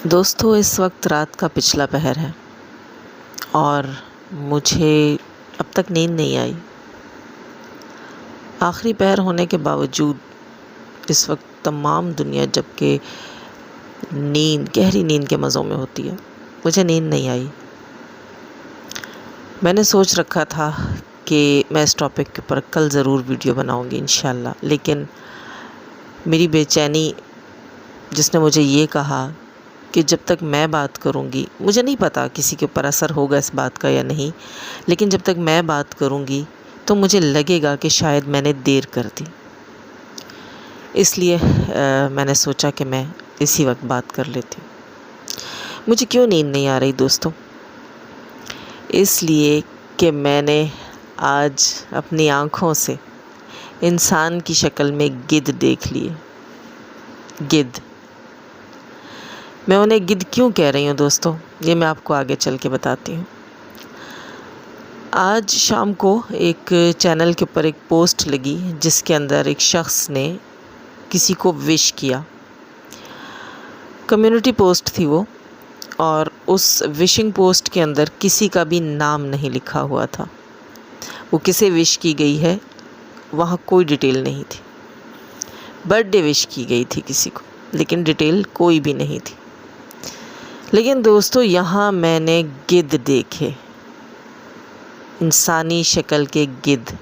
دوستو اس وقت رات کا پچھلا پہر ہے اور مجھے اب تک نیند نہیں آئی۔ آخری پہر ہونے کے باوجود اس وقت تمام دنیا جبکہ گہری نیند کے مزوں میں ہوتی ہے، مجھے نیند نہیں آئی۔ میں نے سوچ رکھا تھا کہ میں اس ٹاپک کے اوپر کل ضرور ویڈیو بناؤں گی انشاءاللہ، لیکن میری بے چینی جس نے مجھے یہ کہا کہ جب تک میں بات کروں گی، مجھے نہیں پتا کسی کے اوپر اثر ہوگا اس بات کا یا نہیں، لیکن جب تک میں بات کروں گی تو مجھے لگے گا کہ شاید میں نے دیر کر دی۔ اس لیے میں نے سوچا کہ میں اسی وقت بات کر لیتی ہوں۔ مجھے کیوں نیند نہیں آ رہی دوستو؟ اس لیے کہ میں نے آج اپنی آنکھوں سے انسان کی شکل میں گدھ دیکھ لیے۔ گدھ، میں انہیں گدھ کیوں کہہ رہی ہوں دوستو، یہ میں آپ کو آگے چل کے بتاتی ہوں۔ آج شام کو ایک چینل کے اوپر ایک پوسٹ لگی جس کے اندر ایک شخص نے کسی کو وش کیا۔ کمیونٹی پوسٹ تھی وہ، اور اس وشنگ پوسٹ کے اندر کسی کا بھی نام نہیں لکھا ہوا تھا۔ وہ کسے وش کی گئی ہے وہاں کوئی ڈیٹیل نہیں تھی۔ برتھ ڈے وش کی گئی تھی کسی کو، لیکن ڈیٹیل کوئی بھی نہیں تھی۔ لیکن دوستو یہاں میں نے گدھ دیکھے، انسانی شکل کے گدھ،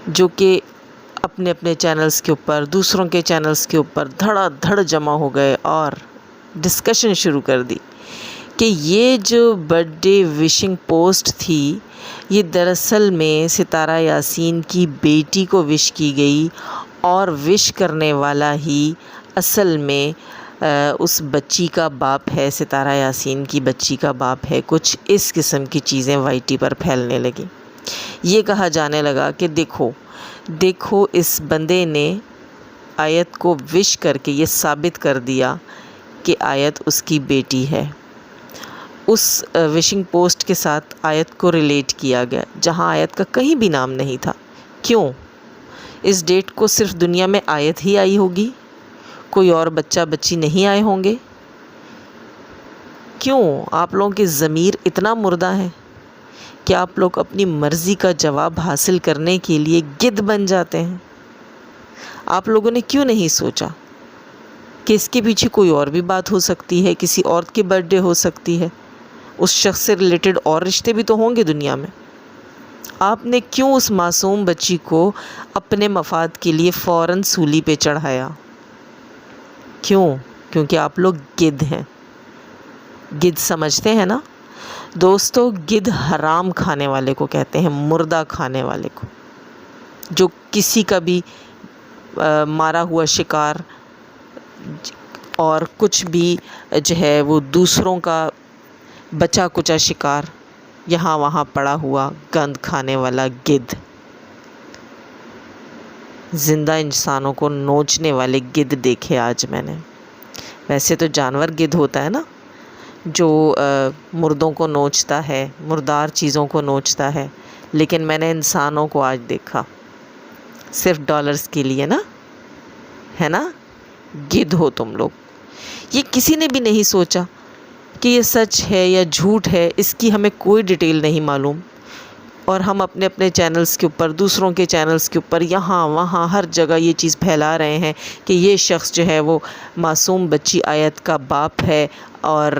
جو کہ اپنے اپنے چینلز کے اوپر، دوسروں کے چینلز کے اوپر دھڑا دھڑ جمع ہو گئے اور ڈسکشن شروع کر دی کہ یہ جو برتھ ڈے وشنگ پوسٹ تھی یہ دراصل میں ستارہ یاسین کی بیٹی کو وش کی گئی، اور وش کرنے والا ہی اصل میں اس بچی کا باپ ہے، ستارہ یاسین کی بچی کا باپ ہے۔ کچھ اس قسم کی چیزیں وائی ٹی پر پھیلنے لگیں۔ یہ کہا جانے لگا کہ دیکھو اس بندے نے آیت کو وش کر کے یہ ثابت کر دیا کہ آیت اس کی بیٹی ہے۔ اس وشنگ پوسٹ کے ساتھ آیت کو ریلیٹ کیا گیا جہاں آیت کا کہیں بھی نام نہیں تھا۔ کیوں؟ اس ڈیٹ کو صرف دنیا میں آیت ہی آئی ہوگی، کوئی اور بچہ بچی نہیں آئے ہوں گے؟ کیوں آپ لوگوں کی ضمیر اتنا مردہ ہے کہ آپ لوگ اپنی مرضی کا جواب حاصل کرنے کے لیے گدھ بن جاتے ہیں؟ آپ لوگوں نے کیوں نہیں سوچا کہ اس کے پیچھے کوئی اور بھی بات ہو سکتی ہے، کسی اور کی برتھ ڈے ہو سکتی ہے، اس شخص سے ریلیٹڈ اور رشتے بھی تو ہوں گے دنیا میں؟ آپ نے کیوں اس معصوم بچی کو اپنے مفاد کے لیے فوراً سولی پہ چڑھایا؟ کیوں؟ کیونکہ آپ لوگ گدھ ہیں۔ گدھ سمجھتے ہیں نا دوستو؟ گدھ حرام کھانے والے کو کہتے ہیں، مردہ کھانے والے کو، جو کسی کا بھی مارا ہوا شکار اور کچھ بھی جو ہے وہ دوسروں کا بچا کچا شکار یہاں وہاں پڑا ہوا گند کھانے والا گدھ، زندہ انسانوں کو نوچنے والے گدھ دیکھے آج میں نے۔ ویسے تو جانور گدھ ہوتا ہے نا، جو مردوں کو نوچتا ہے، مردار چیزوں کو نوچتا ہے، لیکن میں نے انسانوں کو آج دیکھا صرف ڈالرز کے لیے نا، ہے نا؟ گدھ ہو تم لوگ۔ یہ کسی نے بھی نہیں سوچا کہ یہ سچ ہے یا جھوٹ ہے، اس کی ہمیں کوئی ڈیٹیل نہیں معلوم، اور ہم اپنے اپنے چینلز کے اوپر، دوسروں کے چینلز کے اوپر، یہاں وہاں ہر جگہ یہ چیز پھیلا رہے ہیں کہ یہ شخص جو ہے وہ معصوم بچی آیت کا باپ ہے، اور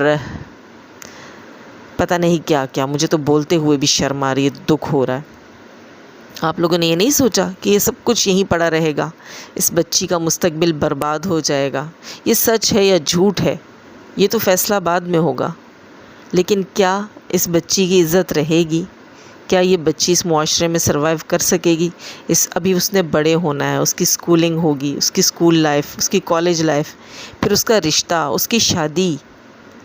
پتہ نہیں کیا کیا۔ مجھے تو بولتے ہوئے بھی شرم آ رہی ہے، دکھ ہو رہا ہے۔ آپ لوگوں نے یہ نہیں سوچا کہ یہ سب کچھ یہیں پڑا رہے گا، اس بچی کا مستقبل برباد ہو جائے گا؟ یہ سچ ہے یا جھوٹ ہے یہ تو فیصلہ بعد میں ہوگا، لیکن کیا اس بچی کی عزت رہے گی؟ کیا یہ بچی اس معاشرے میں سروائیو کر سکے گی؟ ابھی اس نے بڑے ہونا ہے، اس کی سکولنگ ہوگی، اس کی سکول لائف، اس کی کالج لائف، پھر اس کا رشتہ، اس کی شادی۔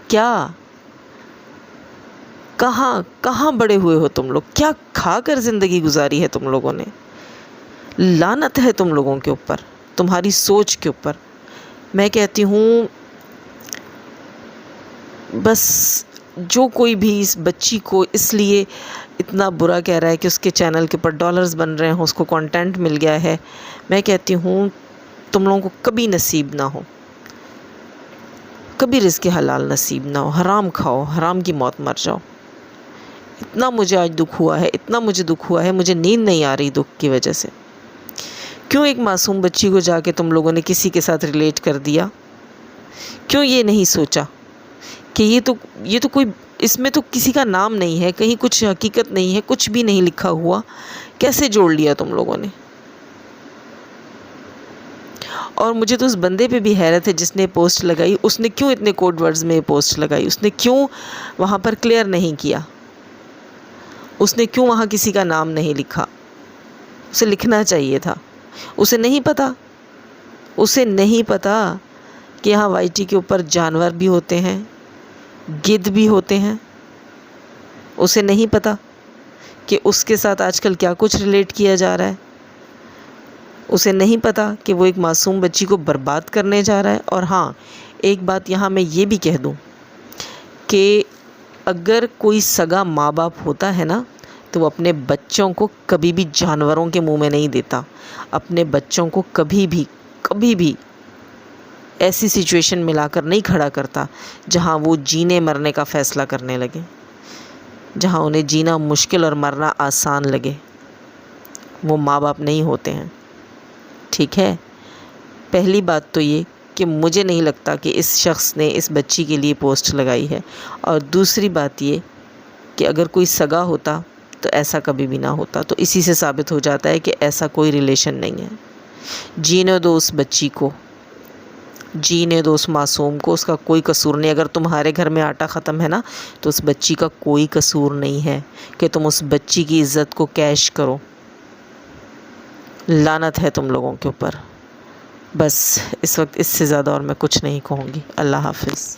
کیا کہاں بڑے ہوئے ہو تم لوگ؟ کیا کھا کر زندگی گزاری ہے تم لوگوں نے؟ لعنت ہے تم لوگوں کے اوپر، تمہاری سوچ کے اوپر۔ میں کہتی ہوں بس جو کوئی بھی اس بچی کو اس لیے اتنا برا کہہ رہا ہے کہ اس کے چینل کے اوپر ڈالرز بن رہے ہیں، اس کو کانٹینٹ مل گیا ہے، میں کہتی ہوں تم لوگوں کو کبھی نصیب نہ ہو کبھی رزق حلال نصیب نہ ہو، حرام کھاؤ، حرام کی موت مر جاؤ۔ اتنا مجھے آج دکھ ہوا ہے، اتنا مجھے دکھ ہوا ہے، مجھے نیند نہیں آ رہی دکھ کی وجہ سے۔ کیوں ایک معصوم بچی کو جا کے تم لوگوں نے کسی کے ساتھ ریلیٹ کر دیا؟ کیوں یہ نہیں سوچا کہ یہ تو کوئی، اس میں تو کسی کا نام نہیں ہے، کہیں کچھ حقیقت نہیں ہے، کچھ بھی نہیں لکھا ہوا، کیسے جوڑ لیا تم لوگوں نے؟ اور مجھے تو اس بندے پہ بھی حیرت ہے جس نے پوسٹ لگائی، اس نے کیوں اتنے کوڈ ورڈز میں پوسٹ لگائی؟ اس نے کیوں وہاں پر کلیئر نہیں کیا؟ اس نے کیوں وہاں کسی کا نام نہیں لکھا؟ اسے لکھنا چاہیے تھا۔ اسے نہیں پتا کہ یہاں وائی ٹی کے اوپر جانور بھی ہوتے ہیں، گدھ بھی ہوتے ہیں۔ اسے نہیں پتا کہ اس کے ساتھ آج کل کیا کچھ ریلیٹ کیا جا رہا ہے۔ اسے نہیں پتا کہ وہ ایک معصوم بچی کو برباد کرنے جا رہا ہے۔ اور ہاں، ایک بات یہاں میں یہ بھی کہہ دوں کہ اگر کوئی سگا ماں باپ ہوتا ہے نا، تو وہ اپنے بچوں کو کبھی بھی جانوروں کے منہ میں نہیں دیتا، اپنے بچوں کو کبھی بھی ایسی سچویشن میں لا کر نہیں کھڑا کرتا جہاں وہ جینے مرنے کا فیصلہ کرنے لگے، جہاں انہیں جینا مشکل اور مرنا آسان لگے۔ وہ ماں باپ نہیں ہوتے ہیں، ٹھیک ہے؟ پہلی بات تو یہ کہ مجھے نہیں لگتا کہ اس شخص نے اس بچی کے لیے پوسٹ لگائی ہے، اور دوسری بات یہ کہ اگر کوئی سگا ہوتا تو ایسا کبھی بھی نہ ہوتا۔ تو اسی سے ثابت ہو جاتا ہے کہ ایسا کوئی ریلیشن نہیں ہے۔ جینے دو اس بچی کو، جینے دو اس معصوم کو، اس کا کوئی قصور نہیں۔ اگر تمہارے گھر میں آٹا ختم ہے نا، تو اس بچی کا کوئی قصور نہیں ہے کہ تم اس بچی کی عزت کو کیش کرو۔ لعنت ہے تم لوگوں کے اوپر۔ بس اس وقت اس سے زیادہ اور میں کچھ نہیں کہوں گی۔ اللہ حافظ۔